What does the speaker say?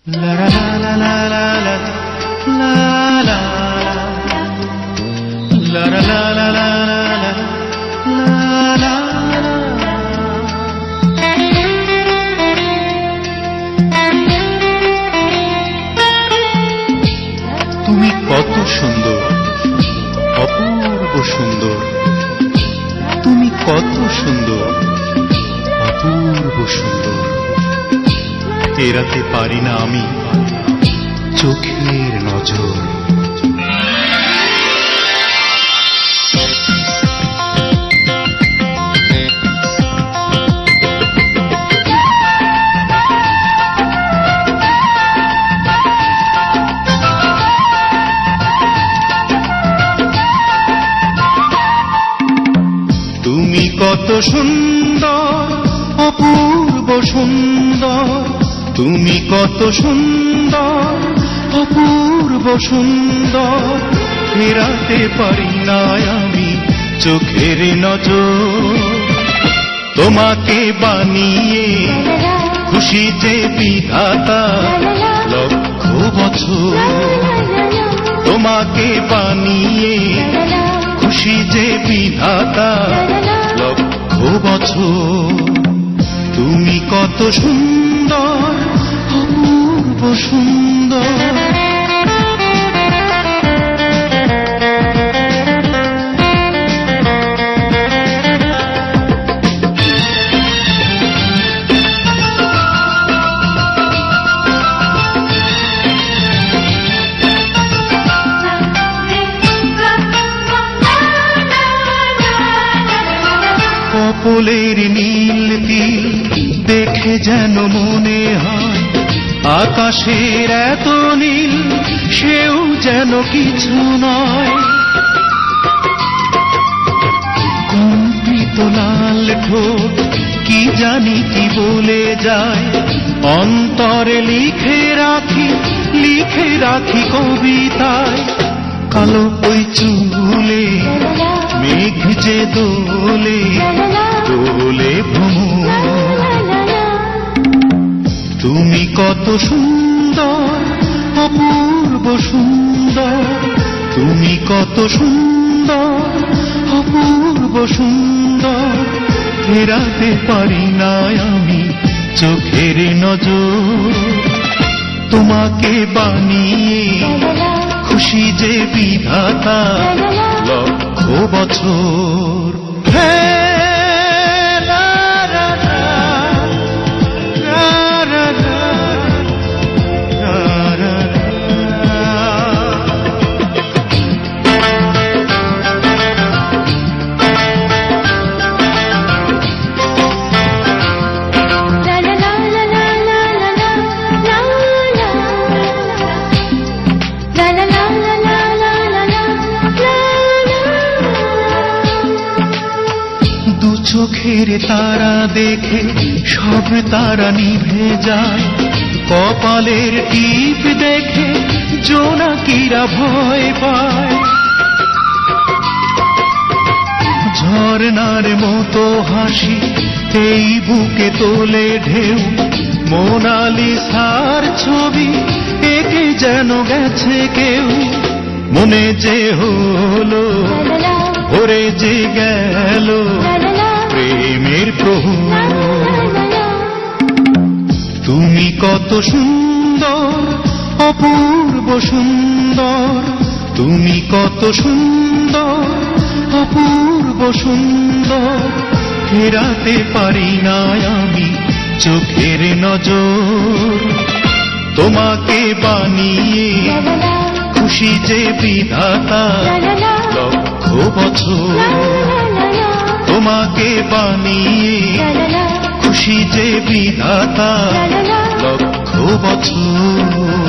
তুমি কত সুন্দর, অপূর্ব সুন্দর। তুমি কত সুন্দর, অপূর্ব সুন্দর। এড়াতে পারি না আমি চোখের নজর। তুমি কত সুন্দর, অপূর্ব সুন্দর। তুমি কত সুন্দর, অপূর্ব সুন্দর। ফেরাতে পারি না আমি চোখের নজর। তোমাকে বানিয়ে খুশি যে বিধাতা লক্ষ বছর। তোমাকে বানিয়ে খুশি যে বিধাতা লক্ষ বছর। তুমি কত সুন্দর, অপূর্ব সুন্দর। কপলের নীল তিল দেখে যেন মনে হয় আকাশের এত নীল সেও যেন কিছু নয়। কম্পিত লাল ঠোঁট কি জানি কি বলে যায়, অন্তরে লিখে রাখি কবিতায়। কালো ওই চুলে মেঘ যে দোলে দোলে ভ্রমর। তুমি কত সুন্দর, অপূর্ব সুন্দর। তুমি কত সুন্দর, অপূর্ব সুন্দর। ফেরাতে পারি না আমি চোখের নজর। তোমাকে বানিয়ে খুশি যে বিধাতা লক্ষ বছর। চোখের তারা দেখে সব তারা নিভে যায়। কপালের টিপ দেখে জোনাকিরা ভয় পায়। ঝর্ণার মতো হাসি এই বুকে তোলে ঢেউ। মোনালিসার ছবি একে যেন গেছে কেউ। মনে যে হলো ভরে যে গেল প্রেমের প্রহর। তুমি কত সুন্দর, অপূর্ব সুন্দর। তুমি কত সুন্দর, অপূর্ব সুন্দর। ফেরাতে পারি না আমি চোখের নজর। তোমাকে বানিয়ে খুশি যে বিধাতা লক্ষ বছর। তোমাকে বানিয়ে খুশি যে বিধাতা লক্ষ বছর।